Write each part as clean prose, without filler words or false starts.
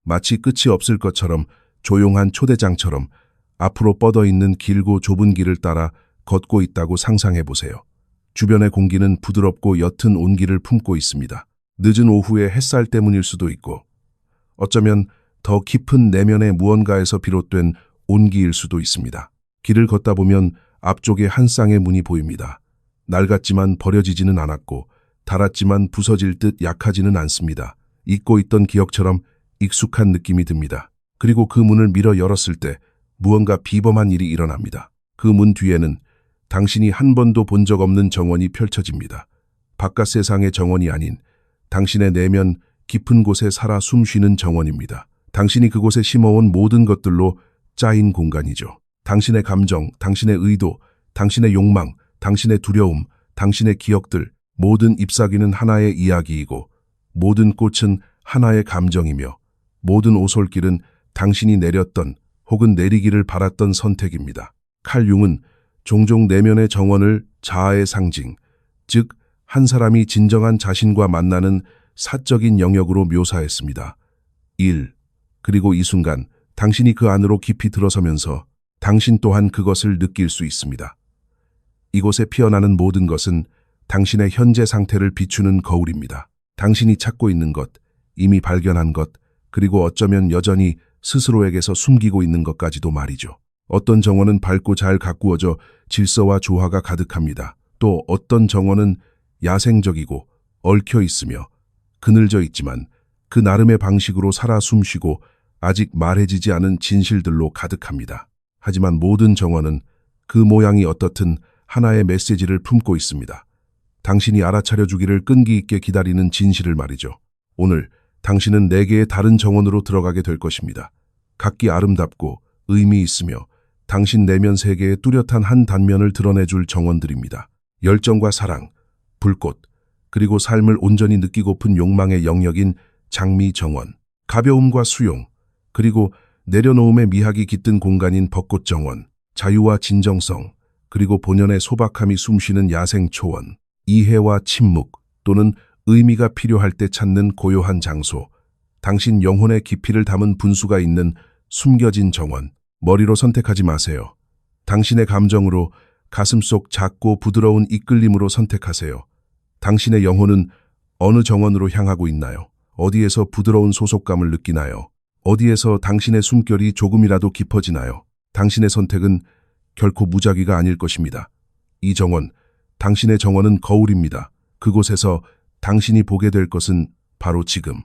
마치 끝이 없을 것처럼 조용한 초대장처럼 앞으로 뻗어 있는 길고 좁은 길을 따라 걷고 있다고 상상해 보세요. 주변의 공기는 부드럽고 옅은 온기를 품고 있습니다. 늦은 오후의 햇살 때문일 수도 있고 어쩌면 더 깊은 내면의 무언가에서 비롯된 온기일 수도 있습니다. 길을 걷다 보면 앞쪽에 한 쌍의 문이 보입니다. 낡았지만 버려지지는 않았고 닳았지만 부서질 듯 약하지는 않습니다. 잊고 있던 기억처럼 익숙한 느낌이 듭니다. 그리고 그 문을 밀어 열었을 때 무언가 비범한 일이 일어납니다. 그 문 뒤에는 당신이 한 번도 본 적 없는 정원이 펼쳐집니다. 바깥 세상의 정원이 아닌 당신의 내면 깊은 곳에 살아 숨쉬는 정원입니다. 당신이 그곳에 심어온 모든 것들로 짜인 공간이죠. 당신의 감정, 당신의 의도, 당신의 욕망, 당신의 두려움, 당신의 기억들, 모든 잎사귀는 하나의 이야기이고 모든 꽃은 하나의 감정이며 모든 오솔길은 당신이 내렸던 혹은 내리기를 바랐던 선택입니다. 칼 융은 종종 내면의 정원을 자아의 상징, 즉 한 사람이 진정한 자신과 만나는 사적인 영역으로 묘사했습니다. 그리고 이 순간 당신이 그 안으로 깊이 들어서면서 당신 또한 그것을 느낄 수 있습니다. 이곳에 피어나는 모든 것은 당신의 현재 상태를 비추는 거울입니다. 당신이 찾고 있는 것, 이미 발견한 것, 그리고 어쩌면 여전히 스스로에게서 숨기고 있는 것까지도 말이죠. 어떤 정원은 밝고 잘 가꾸어져 질서와 조화가 가득합니다. 또 어떤 정원은 야생적이고 얽혀 있으며 그늘져 있지만 그 나름의 방식으로 살아 숨쉬고 아직 말해지지 않은 진실들로 가득합니다. 하지만 모든 정원은 그 모양이 어떻든 하나의 메시지를 품고 있습니다. 당신이 알아차려 주기를 끈기 있게 기다리는 진실을 말이죠. 오늘 당신은 4개의 다른 정원으로 들어가게 될 것입니다. 각기 아름답고 의미 있으며 당신 내면 세계의 뚜렷한 한 단면을 드러내줄 정원들입니다. 열정과 사랑, 불꽃, 그리고 삶을 온전히 느끼고픈 욕망의 영역인 장미 정원, 가벼움과 수용, 그리고 내려놓음의 미학이 깃든 공간인 벚꽃 정원, 자유와 진정성, 그리고 본연의 소박함이 숨쉬는 야생 초원, 이해와 침묵 또는 의미가 필요할 때 찾는 고요한 장소, 당신 영혼의 깊이를 담은 분수가 있는 숨겨진 정원. 머리로 선택하지 마세요. 당신의 감정으로, 가슴속 작고 부드러운 이끌림으로 선택하세요. 당신의 영혼은 어느 정원으로 향하고 있나요? 어디에서 부드러운 소속감을 느끼나요? 어디에서 당신의 숨결이 조금이라도 깊어지나요? 당신의 선택은 결코 무작위가 아닐 것입니다. 이 정원, 당신의 정원은 거울입니다. 그곳에서 당신이 보게 될 것은 바로 지금,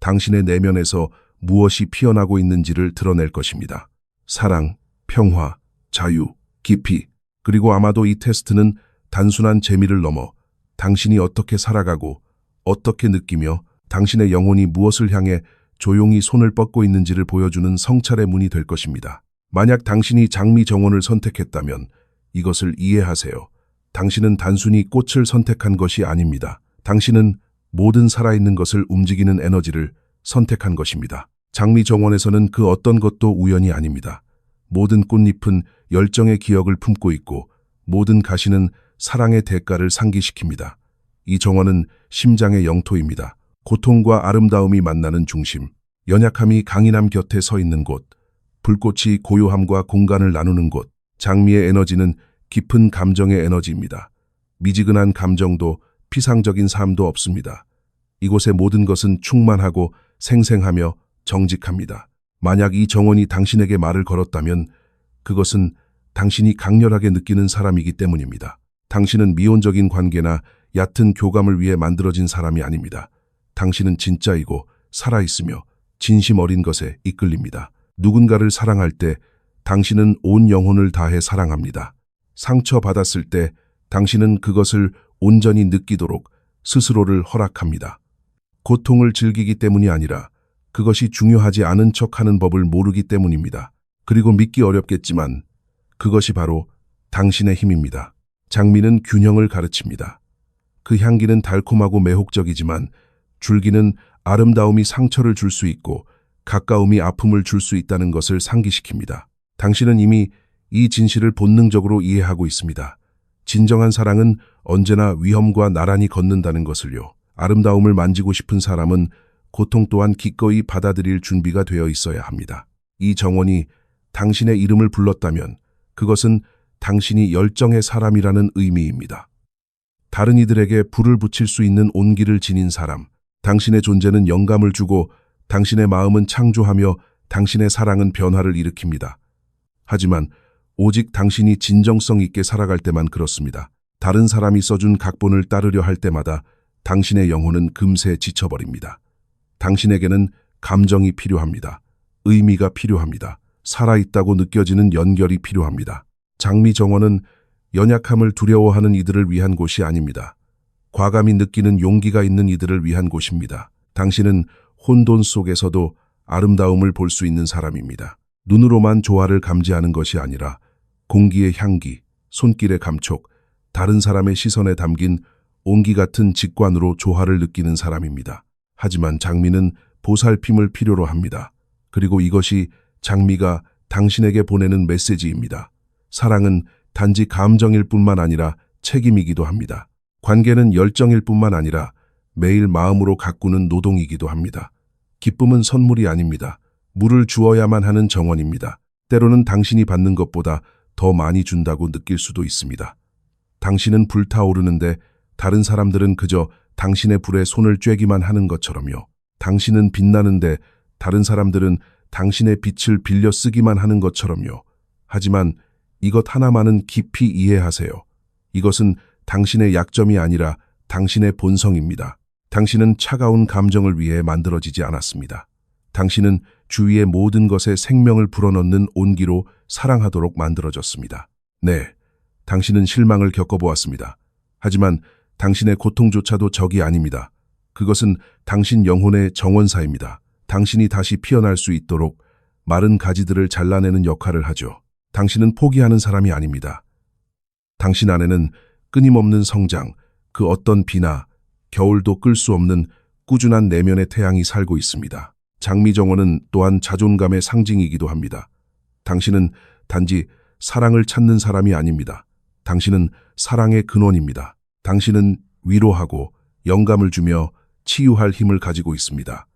당신의 내면에서 무엇이 피어나고 있는지를 드러낼 것입니다. 사랑, 평화, 자유, 깊이, 그리고 아마도 이 테스트는 단순한 재미를 넘어 당신이 어떻게 살아가고 어떻게 느끼며 당신의 영혼이 무엇을 향해 조용히 손을 뻗고 있는지를 보여주는 성찰의 문이 될 것입니다. 만약 당신이 장미 정원을 선택했다면 이것을 이해하세요. 당신은 단순히 꽃을 선택한 것이 아닙니다. 당신은 모든 살아있는 것을 움직이는 에너지를 선택한 것입니다. 장미 정원에서는 그 어떤 것도 우연이 아닙니다. 모든 꽃잎은 열정의 기억을 품고 있고 모든 가시는 사랑의 대가를 상기시킵니다. 이 정원은 심장의 영토입니다. 고통과 아름다움이 만나는 중심, 연약함이 강인함 곁에 서 있는 곳, 불꽃이 고요함과 공간을 나누는 곳, 장미의 에너지는 깊은 감정의 에너지입니다. 미지근한 감정도 피상적인 삶도 없습니다. 이곳의 모든 것은 충만하고 생생하며 정직합니다. 만약 이 정원이 당신에게 말을 걸었다면 그것은 당신이 강렬하게 느끼는 사람이기 때문입니다. 당신은 미온적인 관계나 얕은 교감을 위해 만들어진 사람이 아닙니다. 당신은 진짜이고 살아있으며 진심 어린 것에 이끌립니다. 누군가를 사랑할 때 당신은 온 영혼을 다해 사랑합니다. 상처받았을 때 당신은 그것을 온전히 느끼도록 스스로를 허락합니다. 고통을 즐기기 때문이 아니라 그것이 중요하지 않은 척하는 법을 모르기 때문입니다. 그리고 믿기 어렵겠지만 그것이 바로 당신의 힘입니다. 장미는 균형을 가르칩니다. 그 향기는 달콤하고 매혹적이지만 줄기는 아름다움이 상처를 줄 수 있고 가까움이 아픔을 줄 수 있다는 것을 상기시킵니다. 당신은 이미 이 진실을 본능적으로 이해하고 있습니다. 진정한 사랑은 언제나 위험과 나란히 걷는다는 것을요. 아름다움을 만지고 싶은 사람은 고통 또한 기꺼이 받아들일 준비가 되어 있어야 합니다. 이 정원이 당신의 이름을 불렀다면 그것은 당신이 열정의 사람이라는 의미입니다. 다른 이들에게 불을 붙일 수 있는 온기를 지닌 사람, 당신의 존재는 영감을 주고 당신의 마음은 창조하며 당신의 사랑은 변화를 일으킵니다. 하지만 오직 당신이 진정성 있게 살아갈 때만 그렇습니다. 다른 사람이 써준 각본을 따르려 할 때마다 당신의 영혼은 금세 지쳐버립니다. 당신에게는 감정이 필요합니다. 의미가 필요합니다. 살아있다고 느껴지는 연결이 필요합니다. 장미정원은 연약함을 두려워하는 이들을 위한 곳이 아닙니다. 과감히 느끼는 용기가 있는 이들을 위한 곳입니다. 당신은 혼돈 속에서도 아름다움을 볼 수 있는 사람입니다. 눈으로만 조화를 감지하는 것이 아니라 공기의 향기, 손길의 감촉, 다른 사람의 시선에 담긴 온기 같은 직관으로 조화를 느끼는 사람입니다. 하지만 장미는 보살핌을 필요로 합니다. 그리고 이것이 장미가 당신에게 보내는 메시지입니다. 사랑은 단지 감정일 뿐만 아니라 책임이기도 합니다. 관계는 열정일 뿐만 아니라 매일 마음으로 가꾸는 노동이기도 합니다. 기쁨은 선물이 아닙니다. 물을 주어야만 하는 정원입니다. 때로는 당신이 받는 것보다 더 많이 준다고 느낄 수도 있습니다. 당신은 불타오르는데 다른 사람들은 그저 당신의 불에 손을 쬐기만 하는 것처럼요. 당신은 빛나는데 다른 사람들은 당신의 빛을 빌려 쓰기만 하는 것처럼요. 하지만 이것 하나만은 깊이 이해하세요. 이것은 당신의 약점이 아니라 당신의 본성입니다. 당신은 차가운 감정을 위해 만들어지지 않았습니다. 당신은 주위의 모든 것에 생명을 불어넣는 온기로 사랑하도록 만들어졌습니다. 네, 당신은 실망을 겪어보았습니다. 하지만 당신의 고통조차도 적이 아닙니다. 그것은 당신 영혼의 정원사입니다. 당신이 다시 피어날 수 있도록 마른 가지들을 잘라내는 역할을 하죠. 당신은 포기하는 사람이 아닙니다. 당신 안에는 끊임없는 성장, 그 어떤 비나 겨울도 끌 수 없는 꾸준한 내면의 태양이 살고 있습니다. 장미정원은 또한 자존감의 상징이기도 합니다. 당신은 단지 사랑을 찾는 사람이 아닙니다. 당신은 사랑의 근원입니다. 당신은 위로하고 영감을 주며 치유할 힘을 가지고 있습니다.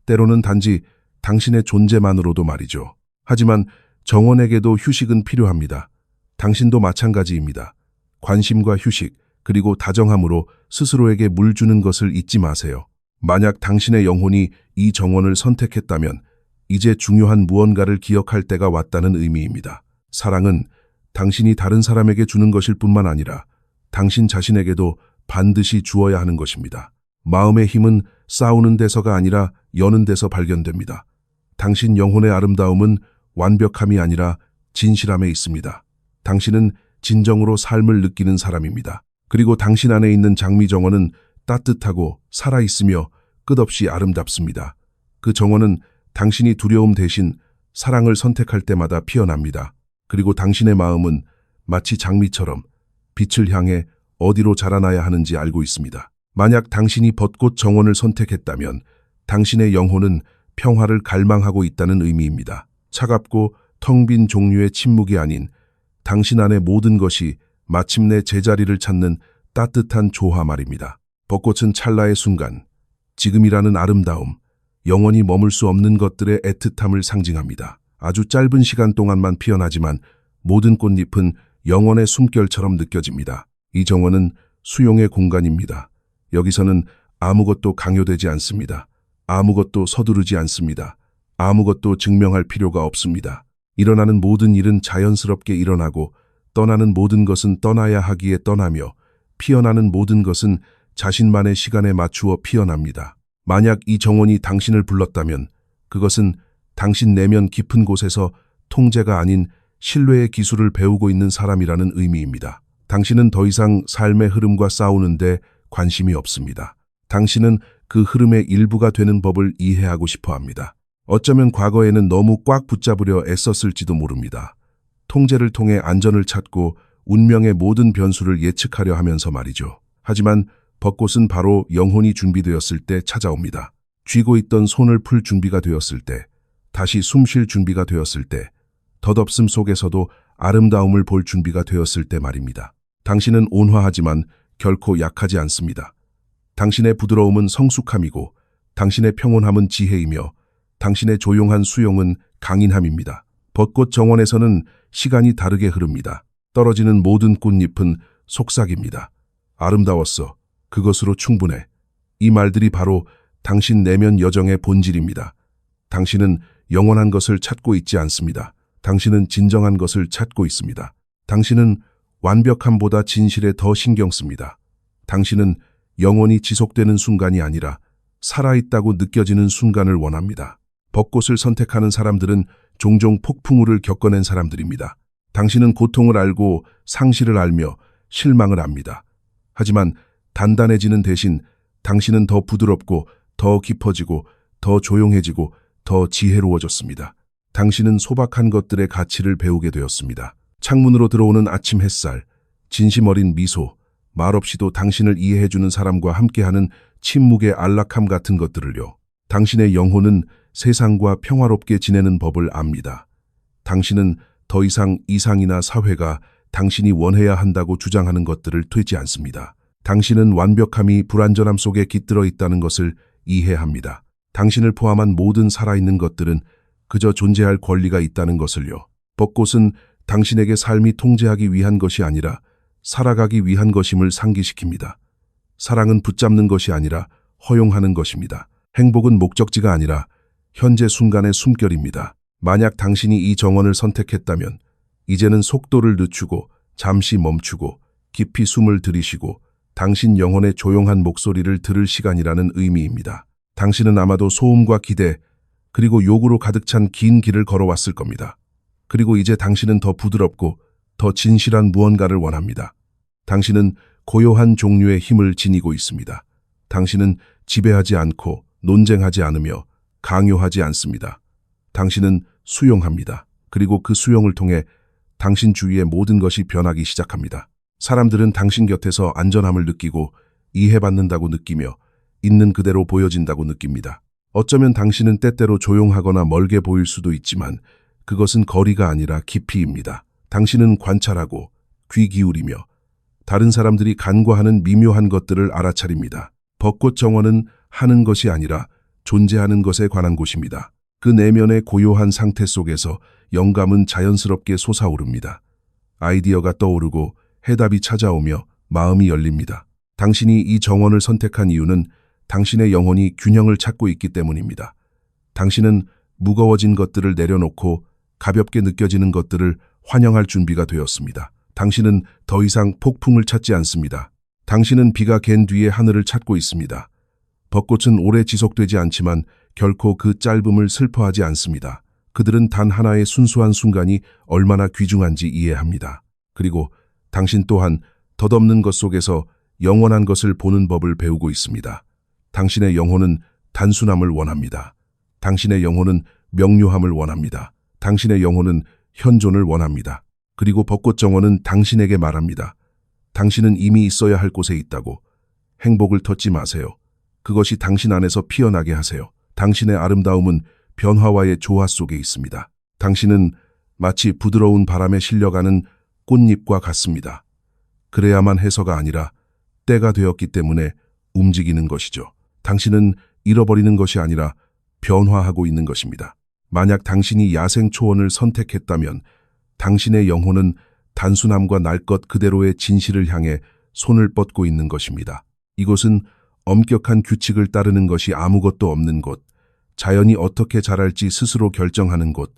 때로는 단지 당신의 존재만으로도 말이죠. 하지만 정원에게도 휴식은 필요합니다. 당신도 마찬가지입니다. 관심과 휴식, 그리고 다정함으로 스스로에게 물 주는 것을 잊지 마세요. 만약 당신의 영혼이 이 정원을 선택했다면 이제 중요한 무언가를 기억할 때가 왔다는 의미입니다. 사랑은 당신이 다른 사람에게 주는 것일 뿐만 아니라 당신 자신에게도 반드시 주어야 하는 것입니다. 마음의 힘은 싸우는 데서가 아니라 여는 데서 발견됩니다. 당신 영혼의 아름다움은 완벽함이 아니라 진실함에 있습니다. 당신은 진정으로 삶을 느끼는 사람입니다. 그리고 당신 안에 있는 장미정원은 따뜻하고 살아있으며 끝없이 아름답습니다. 그 정원은 당신이 두려움 대신 사랑을 선택할 때마다 피어납니다. 그리고 당신의 마음은 마치 장미처럼 빛을 향해 어디로 자라나야 하는지 알고 있습니다. 만약 당신이 벚꽃 정원을 선택했다면 당신의 영혼은 평화를 갈망하고 있다는 의미입니다. 차갑고 텅 빈 종류의 침묵이 아닌 당신 안의 모든 것이 마침내 제자리를 찾는 따뜻한 조화 말입니다. 벚꽃은 찰나의 순간, 지금이라는 아름다움, 영원히 머물 수 없는 것들의 애틋함을 상징합니다. 아주 짧은 시간 동안만 피어나지만 모든 꽃잎은 영원의 숨결처럼 느껴집니다. 이 정원은 수용의 공간입니다. 여기서는 아무것도 강요되지 않습니다. 아무것도 서두르지 않습니다. 아무것도 증명할 필요가 없습니다. 일어나는 모든 일은 자연스럽게 일어나고 떠나는 모든 것은 떠나야 하기에 떠나며 피어나는 모든 것은 자신만의 시간에 맞추어 피어납니다. 만약 이 정원이 당신을 불렀다면 그것은 당신 내면 깊은 곳에서 통제가 아닌 신뢰의 기술을 배우고 있는 사람이라는 의미입니다. 당신은 더 이상 삶의 흐름과 싸우는데 관심이 없습니다. 당신은 그 흐름의 일부가 되는 법을 이해하고 싶어 합니다. 어쩌면 과거에는 너무 꽉 붙잡으려 애썼을지도 모릅니다. 통제를 통해 안전을 찾고 운명의 모든 변수를 예측하려 하면서 말이죠. 하지만 벚꽃은 바로 영혼이 준비되었을 때 찾아옵니다. 쥐고 있던 손을 풀 준비가 되었을 때, 다시 숨 쉴 준비가 되었을 때, 덧없음 속에서도 아름다움을 볼 준비가 되었을 때 말입니다. 당신은 온화하지만 결코 약하지 않습니다. 당신의 부드러움은 성숙함이고 당신의 평온함은 지혜이며 당신의 조용한 수용은 강인함입니다. 벚꽃 정원에서는 시간이 다르게 흐릅니다. 떨어지는 모든 꽃잎은 속삭입니다. 아름다웠어. 그것으로 충분해. 이 말들이 바로 당신 내면 여정의 본질입니다. 당신은 영원한 것을 찾고 있지 않습니다. 당신은 진정한 것을 찾고 있습니다. 당신은 완벽함보다 진실에 더 신경 씁니다. 당신은 영원히 지속되는 순간이 아니라 살아있다고 느껴지는 순간을 원합니다. 벚꽃을 선택하는 사람들은 종종 폭풍우를 겪어낸 사람들입니다. 당신은 고통을 알고 상실을 알며 실망을 압니다. 하지만 단단해지는 대신 당신은 더 부드럽고 더 깊어지고 더 조용해지고 더 지혜로워졌습니다. 당신은 소박한 것들의 가치를 배우게 되었습니다. 창문으로 들어오는 아침 햇살, 진심 어린 미소, 말없이도 당신을 이해해주는 사람과 함께하는 침묵의 안락함 같은 것들을요. 당신의 영혼은 세상과 평화롭게 지내는 법을 압니다. 당신은 더 이상 이상이나 사회가 당신이 원해야 한다고 주장하는 것들을 되지 않습니다. 당신은 완벽함이 불완전함 속에 깃들어 있다는 것을 이해합니다. 당신을 포함한 모든 살아있는 것들은 그저 존재할 권리가 있다는 것을요. 벚꽃은 당신에게 삶이 통제하기 위한 것이 아니라 살아가기 위한 것임을 상기시킵니다. 사랑은 붙잡는 것이 아니라 허용하는 것입니다. 행복은 목적지가 아니라 현재 순간의 숨결입니다. 만약 당신이 이 정원을 선택했다면 이제는 속도를 늦추고 잠시 멈추고 깊이 숨을 들이쉬고 당신 영혼의 조용한 목소리를 들을 시간이라는 의미입니다. 당신은 아마도 소음과 기대 그리고 욕으로 가득 찬 긴 길을 걸어왔을 겁니다. 그리고 이제 당신은 더 부드럽고 더 진실한 무언가를 원합니다. 당신은 고요한 종류의 힘을 지니고 있습니다. 당신은 지배하지 않고 논쟁하지 않으며 강요하지 않습니다. 당신은 수용합니다. 그리고 그 수용을 통해 당신 주위의 모든 것이 변하기 시작합니다. 사람들은 당신 곁에서 안전함을 느끼고 이해받는다고 느끼며 있는 그대로 보여진다고 느낍니다. 어쩌면 당신은 때때로 조용하거나 멀게 보일 수도 있지만 그것은 거리가 아니라 깊이입니다. 당신은 관찰하고 귀 기울이며 다른 사람들이 간과하는 미묘한 것들을 알아차립니다. 벚꽃 정원은 하는 것이 아니라 존재하는 것에 관한 곳입니다. 그 내면의 고요한 상태 속에서 영감은 자연스럽게 솟아오릅니다. 아이디어가 떠오르고 해답이 찾아오며 마음이 열립니다. 당신이 이 정원을 선택한 이유는 당신의 영혼이 균형을 찾고 있기 때문입니다. 당신은 무거워진 것들을 내려놓고 가볍게 느껴지는 것들을 환영할 준비가 되었습니다. 당신은 더 이상 폭풍을 찾지 않습니다. 당신은 비가 갠 뒤에 하늘을 찾고 있습니다. 벚꽃은 오래 지속되지 않지만 결코 그 짧음을 슬퍼하지 않습니다. 그들은 단 하나의 순수한 순간이 얼마나 귀중한지 이해합니다. 그리고 당신 또한 덧없는 것 속에서 영원한 것을 보는 법을 배우고 있습니다. 당신의 영혼은 단순함을 원합니다. 당신의 영혼은 명료함을 원합니다. 당신의 영혼은 현존을 원합니다. 그리고 벚꽃 정원은 당신에게 말합니다. 당신은 이미 있어야 할 곳에 있다고. 행복을 덧지 마세요. 그것이 당신 안에서 피어나게 하세요. 당신의 아름다움은 변화와의 조화 속에 있습니다. 당신은 마치 부드러운 바람에 실려가는 꽃잎과 같습니다. 그래야만 해서가 아니라 때가 되었기 때문에 움직이는 것이죠. 당신은 잃어버리는 것이 아니라 변화하고 있는 것입니다. 만약 당신이 야생 초원을 선택했다면 당신의 영혼은 단순함과 날 것 그대로의 진실을 향해 손을 뻗고 있는 것입니다. 이곳은 엄격한 규칙을 따르는 것이 아무것도 없는 곳, 자연이 어떻게 자랄지 스스로 결정하는 곳,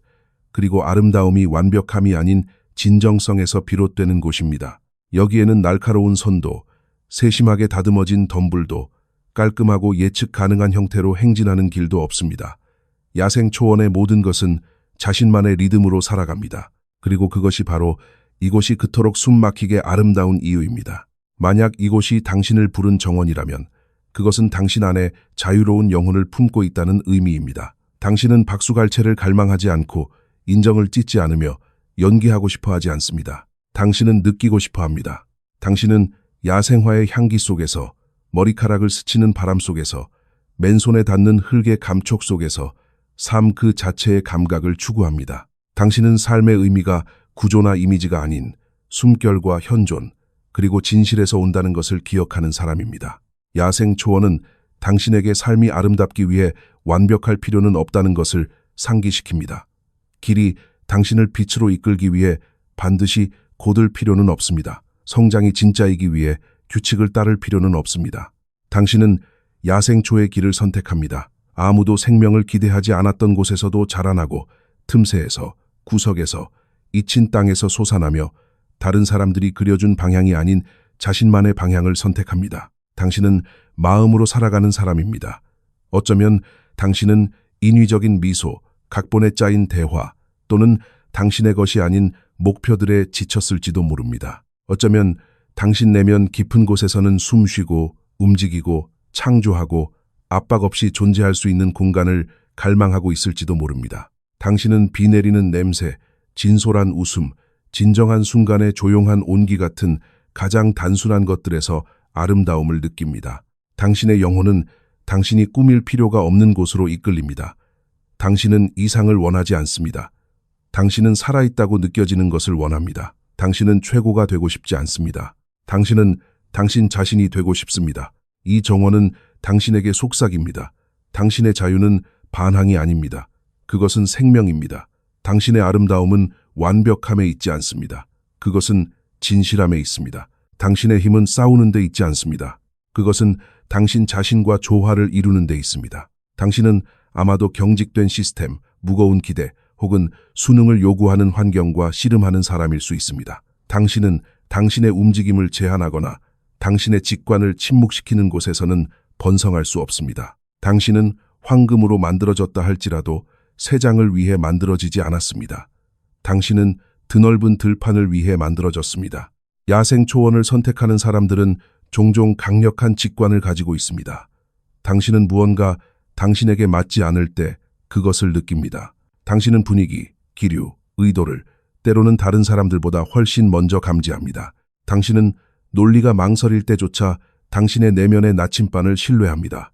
그리고 아름다움이 완벽함이 아닌 진정성에서 비롯되는 곳입니다. 여기에는 날카로운 선도, 세심하게 다듬어진 덤불도, 깔끔하고 예측 가능한 형태로 행진하는 길도 없습니다. 야생 초원의 모든 것은 자신만의 리듬으로 살아갑니다. 그리고 그것이 바로 이곳이 그토록 숨막히게 아름다운 이유입니다. 만약 이곳이 당신을 부른 정원이라면 그것은 당신 안에 자유로운 영혼을 품고 있다는 의미입니다. 당신은 박수갈채를 갈망하지 않고 인정을 찢지 않으며 연기하고 싶어 하지 않습니다. 당신은 느끼고 싶어 합니다. 당신은 야생화의 향기 속에서, 머리카락을 스치는 바람 속에서, 맨손에 닿는 흙의 감촉 속에서 삶 그 자체의 감각을 추구합니다. 당신은 삶의 의미가 구조나 이미지가 아닌 숨결과 현존, 그리고 진실에서 온다는 것을 기억하는 사람입니다. 야생 초원은 당신에게 삶이 아름답기 위해 완벽할 필요는 없다는 것을 상기시킵니다. 길이 당신을 빛으로 이끌기 위해 반드시 곧을 필요는 없습니다. 성장이 진짜이기 위해 규칙을 따를 필요는 없습니다. 당신은 야생초의 길을 선택합니다. 아무도 생명을 기대하지 않았던 곳에서도 자라나고 틈새에서, 구석에서, 잊힌 땅에서 솟아나며 다른 사람들이 그려준 방향이 아닌 자신만의 방향을 선택합니다. 당신은 마음으로 살아가는 사람입니다. 어쩌면 당신은 인위적인 미소, 각본에 짜인 대화 또는 당신의 것이 아닌 목표들에 지쳤을지도 모릅니다. 어쩌면 당신 내면 깊은 곳에서는 숨쉬고 움직이고 창조하고 압박 없이 존재할 수 있는 공간을 갈망하고 있을지도 모릅니다. 당신은 비 내리는 냄새, 진솔한 웃음, 진정한 순간의 조용한 온기 같은 가장 단순한 것들에서 아름다움을 느낍니다. 당신의 영혼은 당신이 꾸밀 필요가 없는 곳으로 이끌립니다. 당신은 이상을 원하지 않습니다. 당신은 살아있다고 느껴지는 것을 원합니다. 당신은 최고가 되고 싶지 않습니다. 당신은 당신 자신이 되고 싶습니다. 이 정원은 당신에게 속삭입니다. 당신의 자유는 반항이 아닙니다. 그것은 생명입니다. 당신의 아름다움은 완벽함에 있지 않습니다. 그것은 진실함에 있습니다. 당신의 힘은 싸우는 데 있지 않습니다. 그것은 당신 자신과 조화를 이루는 데 있습니다. 당신은 아마도 경직된 시스템, 무거운 기대, 혹은 수능을 요구하는 환경과 씨름하는 사람일 수 있습니다. 당신은 당신의 움직임을 제한하거나 당신의 직관을 침묵시키는 곳에서는 번성할 수 없습니다. 당신은 황금으로 만들어졌다 할지라도 새장을 위해 만들어지지 않았습니다. 당신은 드넓은 들판을 위해 만들어졌습니다. 야생 초원을 선택하는 사람들은 종종 강력한 직관을 가지고 있습니다. 당신은 무언가 당신에게 맞지 않을 때 그것을 느낍니다. 당신은 분위기, 기류, 의도를 때로는 다른 사람들보다 훨씬 먼저 감지합니다. 당신은 논리가 망설일 때조차 당신의 내면의 나침반을 신뢰합니다.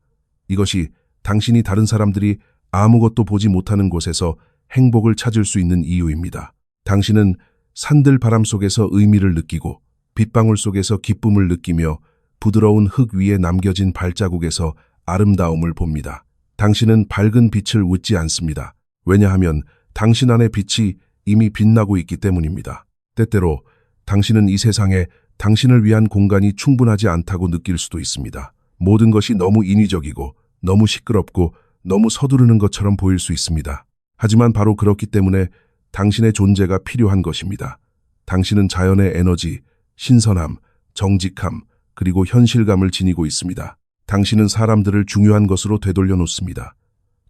이것이 당신이 다른 사람들이 아무것도 보지 못하는 곳에서 행복을 찾을 수 있는 이유입니다. 당신은 산들 바람 속에서 의미를 느끼고 빗방울 속에서 기쁨을 느끼며 부드러운 흙 위에 남겨진 발자국에서 아름다움을 봅니다. 당신은 밝은 빛을 웃지 않습니다. 왜냐하면 당신 안의 빛이 이미 빛나고 있기 때문입니다. 때때로 당신은 이 세상에 당신을 위한 공간이 충분하지 않다고 느낄 수도 있습니다. 모든 것이 너무 인위적이고 너무 시끄럽고 너무 서두르는 것처럼 보일 수 있습니다. 하지만 바로 그렇기 때문에 당신의 존재가 필요한 것입니다. 당신은 자연의 에너지, 신선함, 정직함, 그리고 현실감을 지니고 있습니다. 당신은 사람들을 중요한 것으로 되돌려 놓습니다.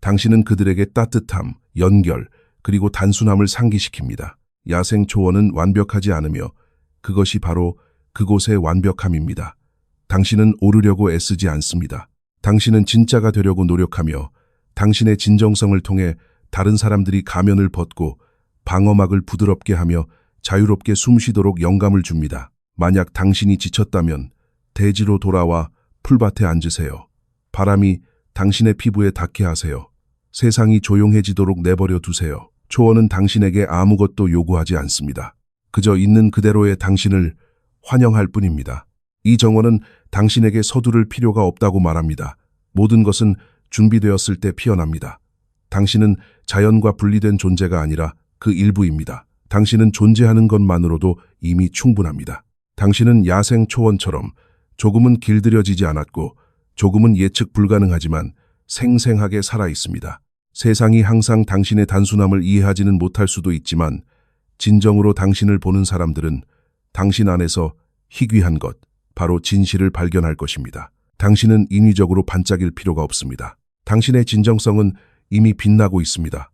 당신은 그들에게 따뜻함, 연결, 그리고 단순함을 상기시킵니다. 야생 초원은 완벽하지 않으며 그것이 바로 그곳의 완벽함입니다. 당신은 오르려고 애쓰지 않습니다. 당신은 진짜가 되려고 노력하며 당신의 진정성을 통해 다른 사람들이 가면을 벗고 방어막을 부드럽게 하며 자유롭게 숨쉬도록 영감을 줍니다. 만약 당신이 지쳤다면 대지로 돌아와 풀밭에 앉으세요. 바람이 당신의 피부에 닿게 하세요. 세상이 조용해지도록 내버려 두세요. 초원은 당신에게 아무것도 요구하지 않습니다. 그저 있는 그대로의 당신을 환영할 뿐입니다. 이 정원은 당신에게 서두를 필요가 없다고 말합니다. 모든 것은 준비되었을 때 피어납니다. 당신은 자연과 분리된 존재가 아니라 그 일부입니다. 당신은 존재하는 것만으로도 이미 충분합니다. 당신은 야생 초원처럼 조금은 길들여지지 않았고 조금은 예측 불가능하지만 생생하게 살아 있습니다. 세상이 항상 당신의 단순함을 이해하지는 못할 수도 있지만 진정으로 당신을 보는 사람들은 당신 안에서 희귀한 것, 바로 진실을 발견할 것입니다. 당신은 인위적으로 반짝일 필요가 없습니다. 당신의 진정성은 이미 빛나고 있습니다.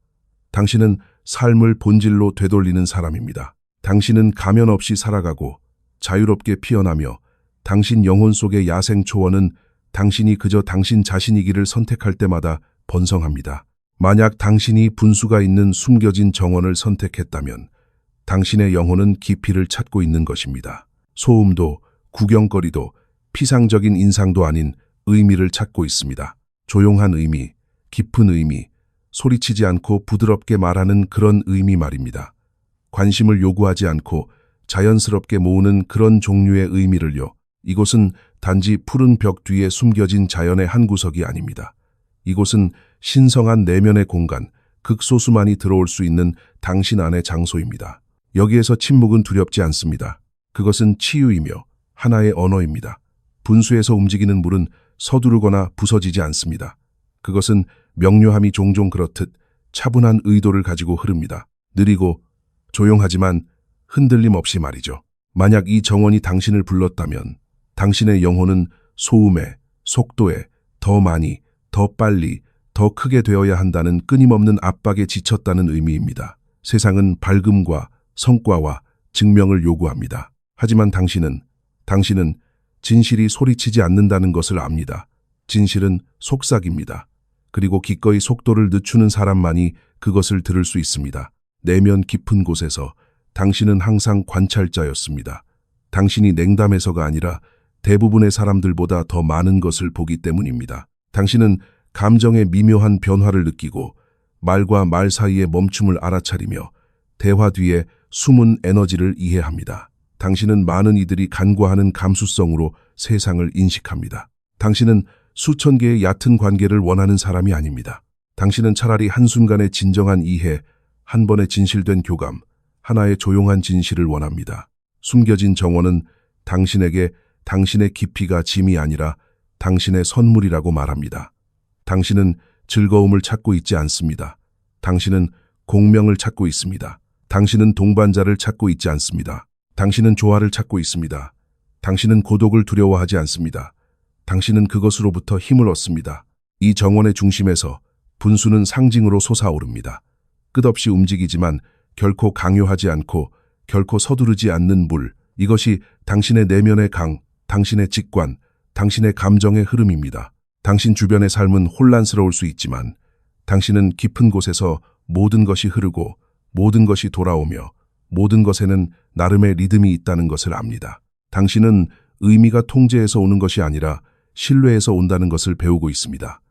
당신은 삶을 본질로 되돌리는 사람입니다. 당신은 가면 없이 살아가고 자유롭게 피어나며 당신 영혼 속의 야생 초원은 당신이 그저 당신 자신이기를 선택할 때마다 번성합니다. 만약 당신이 분수가 있는 숨겨진 정원을 선택했다면 당신의 영혼은 깊이를 찾고 있는 것입니다. 소음도 구경거리도 피상적인 인상도 아닌 의미를 찾고 있습니다. 조용한 의미, 깊은 의미, 소리치지 않고 부드럽게 말하는 그런 의미 말입니다. 관심을 요구하지 않고 자연스럽게 모으는 그런 종류의 의미를요. 이곳은 단지 푸른 벽 뒤에 숨겨진 자연의 한 구석이 아닙니다. 이곳은 신성한 내면의 공간, 극소수만이 들어올 수 있는 당신 안의 장소입니다. 여기에서 침묵은 두렵지 않습니다. 그것은 치유이며 하나의 언어입니다. 분수에서 움직이는 물은 서두르거나 부서지지 않습니다. 그것은 명료함이 종종 그렇듯 차분한 의도를 가지고 흐릅니다. 느리고 조용하지만 흔들림 없이 말이죠. 만약 이 정원이 당신을 불렀다면 당신의 영혼은 소음에, 속도에 더 많이, 더 빨리, 더 크게 되어야 한다는 끊임없는 압박에 지쳤다는 의미입니다. 세상은 밝음과 성과와 증명을 요구합니다. 하지만 당신은 진실이 소리치지 않는다는 것을 압니다. 진실은 속삭입니다. 그리고 기꺼이 속도를 늦추는 사람만이 그것을 들을 수 있습니다. 내면 깊은 곳에서 당신은 항상 관찰자였습니다. 당신이 냉담해서가 아니라 대부분의 사람들보다 더 많은 것을 보기 때문입니다. 당신은 감정의 미묘한 변화를 느끼고 말과 말 사이의 멈춤을 알아차리며 대화 뒤에 숨은 에너지를 이해합니다. 당신은 많은 이들이 간과하는 감수성으로 세상을 인식합니다. 당신은 수천 개의 얕은 관계를 원하는 사람이 아닙니다. 당신은 차라리 한순간의 진정한 이해, 한 번의 진실된 교감, 하나의 조용한 진실을 원합니다. 숨겨진 정원은 당신에게 당신의 깊이가 짐이 아니라 당신의 선물이라고 말합니다. 당신은 즐거움을 찾고 있지 않습니다. 당신은 공명을 찾고 있습니다. 당신은 동반자를 찾고 있지 않습니다. 당신은 조화를 찾고 있습니다. 당신은 고독을 두려워하지 않습니다. 당신은 그것으로부터 힘을 얻습니다. 이 정원의 중심에서 분수는 상징으로 솟아오릅니다. 끝없이 움직이지만 결코 강요하지 않고 결코 서두르지 않는 물, 이것이 당신의 내면의 강, 당신의 직관, 당신의 감정의 흐름입니다. 당신 주변의 삶은 혼란스러울 수 있지만 당신은 깊은 곳에서 모든 것이 흐르고 모든 것이 돌아오며 모든 것에는 나름의 리듬이 있다는 것을 압니다. 당신은 의미가 통제에서 오는 것이 아니라 신뢰에서 온다는 것을 배우고 있습니다.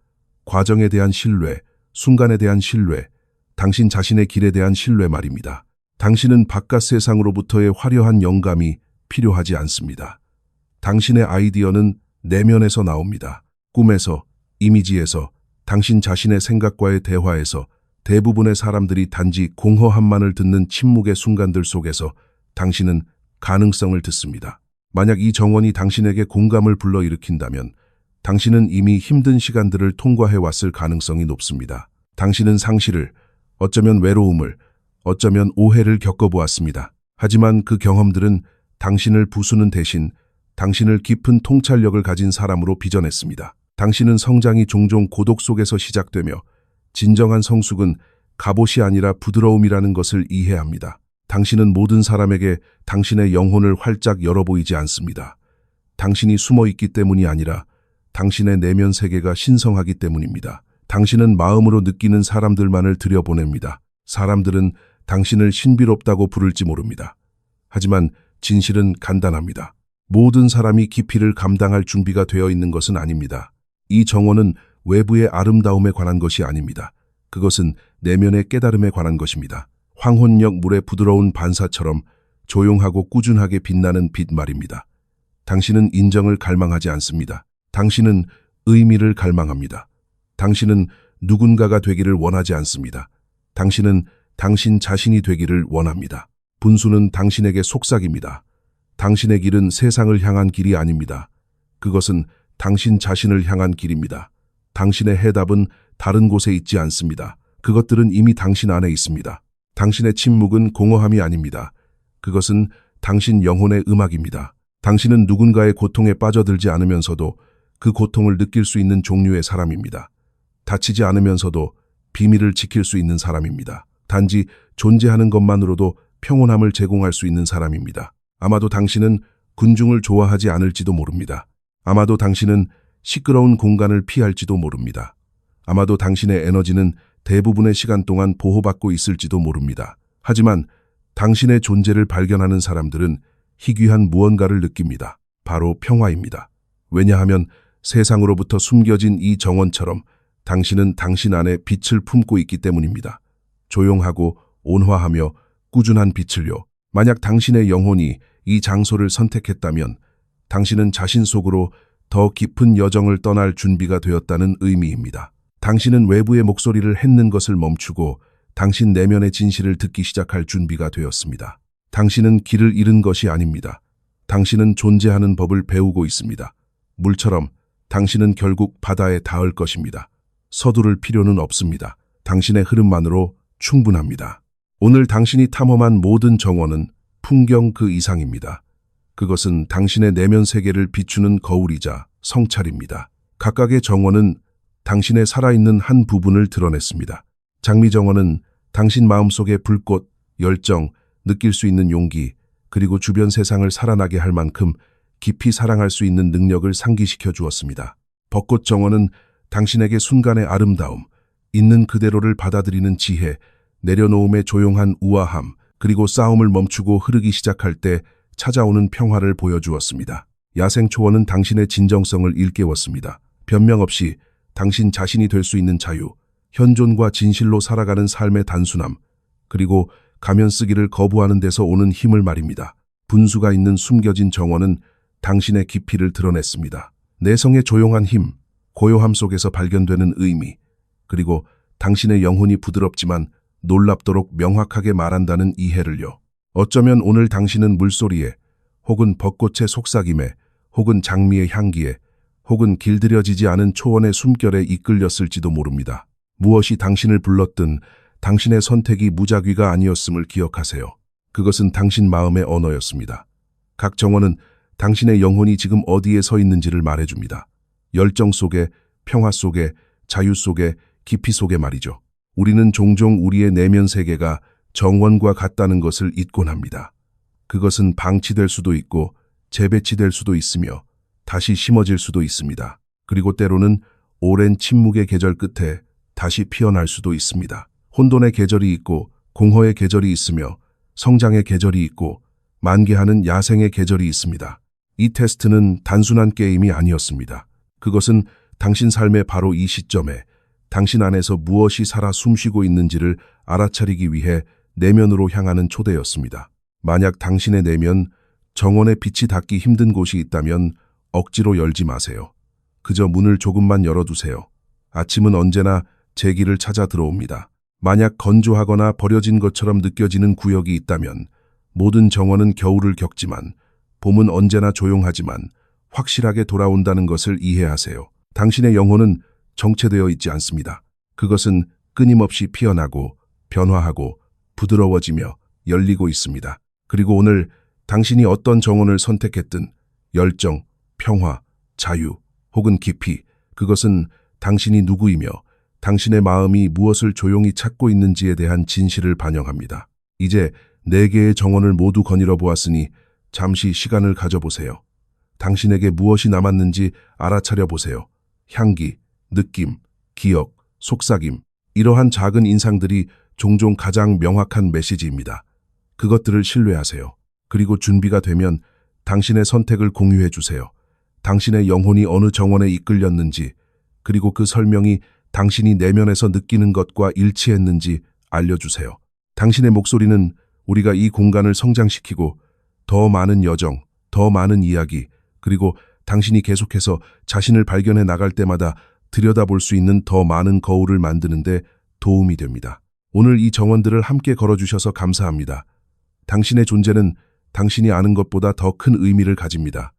과정에 대한 신뢰, 순간에 대한 신뢰, 당신 자신의 길에 대한 신뢰 말입니다. 당신은 바깥 세상으로부터의 화려한 영감이 필요하지 않습니다. 당신의 아이디어는 내면에서 나옵니다. 꿈에서, 이미지에서, 당신 자신의 생각과의 대화에서, 대부분의 사람들이 단지 공허함만을 듣는 침묵의 순간들 속에서 당신은 가능성을 듣습니다. 만약 이 정원이 당신에게 공감을 불러일으킨다면 당신은 이미 힘든 시간들을 통과해왔을 가능성이 높습니다. 당신은 상실을, 어쩌면 외로움을, 어쩌면 오해를 겪어보았습니다. 하지만 그 경험들은 당신을 부수는 대신 당신을 깊은 통찰력을 가진 사람으로 빚어냈습니다. 당신은 성장이 종종 고독 속에서 시작되며 진정한 성숙은 갑옷이 아니라 부드러움이라는 것을 이해합니다. 당신은 모든 사람에게 당신의 영혼을 활짝 열어 보이지 않습니다. 당신이 숨어 있기 때문이 아니라 당신의 내면 세계가 신성하기 때문입니다. 당신은 마음으로 느끼는 사람들만을 들여보냅니다. 사람들은 당신을 신비롭다고 부를지 모릅니다. 하지만 진실은 간단합니다. 모든 사람이 깊이를 감당할 준비가 되어 있는 것은 아닙니다. 이 정원은 외부의 아름다움에 관한 것이 아닙니다. 그것은 내면의 깨달음에 관한 것입니다. 황혼역 물의 부드러운 반사처럼 조용하고 꾸준하게 빛나는 빛 말입니다. 당신은 인정을 갈망하지 않습니다. 당신은 의미를 갈망합니다. 당신은 누군가가 되기를 원하지 않습니다. 당신은 당신 자신이 되기를 원합니다. 분수는 당신에게 속삭입니다. 당신의 길은 세상을 향한 길이 아닙니다. 그것은 당신 자신을 향한 길입니다. 당신의 해답은 다른 곳에 있지 않습니다. 그것들은 이미 당신 안에 있습니다. 당신의 침묵은 공허함이 아닙니다. 그것은 당신 영혼의 음악입니다. 당신은 누군가의 고통에 빠져들지 않으면서도 그 고통을 느낄 수 있는 종류의 사람입니다. 다치지 않으면서도 비밀을 지킬 수 있는 사람입니다. 단지 존재하는 것만으로도 평온함을 제공할 수 있는 사람입니다. 아마도 당신은 군중을 좋아하지 않을지도 모릅니다. 아마도 당신은 시끄러운 공간을 피할지도 모릅니다. 아마도 당신의 에너지는 대부분의 시간 동안 보호받고 있을지도 모릅니다. 하지만 당신의 존재를 발견하는 사람들은 희귀한 무언가를 느낍니다. 바로 평화입니다. 왜냐하면 세상으로부터 숨겨진 이 정원처럼 당신은 당신 안에 빛을 품고 있기 때문입니다. 조용하고 온화하며 꾸준한 빛을요. 만약 당신의 영혼이 이 장소를 선택했다면 당신은 자신 속으로 더 깊은 여정을 떠날 준비가 되었다는 의미입니다. 당신은 외부의 목소리를 핥는 것을 멈추고 당신 내면의 진실을 듣기 시작할 준비가 되었습니다. 당신은 길을 잃은 것이 아닙니다. 당신은 존재하는 법을 배우고 있습니다. 물처럼 당신은 결국 바다에 닿을 것입니다. 서두를 필요는 없습니다. 당신의 흐름만으로 충분합니다. 오늘 당신이 탐험한 모든 정원은 풍경 그 이상입니다. 그것은 당신의 내면 세계를 비추는 거울이자 성찰입니다. 각각의 정원은 당신의 살아있는 한 부분을 드러냈습니다. 장미 정원은 당신 마음속의 불꽃, 열정, 느낄 수 있는 용기, 그리고 주변 세상을 살아나게 할 만큼 깊이 사랑할 수 있는 능력을 상기시켜 주었습니다. 벚꽃 정원은 당신에게 순간의 아름다움, 있는 그대로를 받아들이는 지혜, 내려놓음의 조용한 우아함, 그리고 싸움을 멈추고 흐르기 시작할 때 찾아오는 평화를 보여주었습니다. 야생 초원은 당신의 진정성을 일깨웠습니다. 변명 없이 당신 자신이 될 수 있는 자유, 현존과 진실로 살아가는 삶의 단순함, 그리고 가면 쓰기를 거부하는 데서 오는 힘을 말입니다. 분수가 있는 숨겨진 정원은 당신의 깊이를 드러냈습니다. 내성의 조용한 힘, 고요함 속에서 발견되는 의미, 그리고 당신의 영혼이 부드럽지만 놀랍도록 명확하게 말한다는 이해를요. 어쩌면 오늘 당신은 물소리에, 혹은 벚꽃의 속삭임에, 혹은 장미의 향기에, 혹은 길들여지지 않은 초원의 숨결에 이끌렸을지도 모릅니다. 무엇이 당신을 불렀든 당신의 선택이 무작위가 아니었음을 기억하세요. 그것은 당신 마음의 언어였습니다. 각 정원은 당신의 영혼이 지금 어디에 서 있는지를 말해줍니다. 열정 속에, 평화 속에, 자유 속에, 깊이 속에 말이죠. 우리는 종종 우리의 내면 세계가 정원과 같다는 것을 잊곤 합니다. 그것은 방치될 수도 있고 재배치될 수도 있으며 다시 심어질 수도 있습니다. 그리고 때로는 오랜 침묵의 계절 끝에 다시 피어날 수도 있습니다. 혼돈의 계절이 있고 공허의 계절이 있으며 성장의 계절이 있고 만개하는 야생의 계절이 있습니다. 이 테스트는 단순한 게임이 아니었습니다. 그것은 당신 삶의 바로 이 시점에 당신 안에서 무엇이 살아 숨쉬고 있는지를 알아차리기 위해 내면으로 향하는 초대였습니다. 만약 당신의 내면, 정원의 빛이 닿기 힘든 곳이 있다면 억지로 열지 마세요. 그저 문을 조금만 열어두세요. 아침은 언제나 제 길을 찾아 들어옵니다. 만약 건조하거나 버려진 것처럼 느껴지는 구역이 있다면 모든 정원은 겨울을 겪지만 봄은 언제나 조용하지만 확실하게 돌아온다는 것을 이해하세요. 당신의 영혼은 정체되어 있지 않습니다. 그것은 끊임없이 피어나고 변화하고 부드러워지며 열리고 있습니다. 그리고 오늘 당신이 어떤 정원을 선택했든 열정, 평화, 자유 혹은 깊이, 그것은 당신이 누구이며 당신의 마음이 무엇을 조용히 찾고 있는지에 대한 진실을 반영합니다. 이제 4개의 정원을 모두 거닐어 보았으니 잠시 시간을 가져보세요. 당신에게 무엇이 남았는지 알아차려 보세요. 향기, 느낌, 기억, 속삭임, 이러한 작은 인상들이 종종 가장 명확한 메시지입니다. 그것들을 신뢰하세요. 그리고 준비가 되면 당신의 선택을 공유해 주세요. 당신의 영혼이 어느 정원에 이끌렸는지, 그리고 그 설명이 당신이 내면에서 느끼는 것과 일치했는지 알려주세요. 당신의 목소리는 우리가 이 공간을 성장시키고 더 많은 여정, 더 많은 이야기, 그리고 당신이 계속해서 자신을 발견해 나갈 때마다 들여다볼 수 있는 더 많은 거울을 만드는데 도움이 됩니다. 오늘 이 정원들을 함께 걸어주셔서 감사합니다. 당신의 존재는 당신이 아는 것보다 더 큰 의미를 가집니다.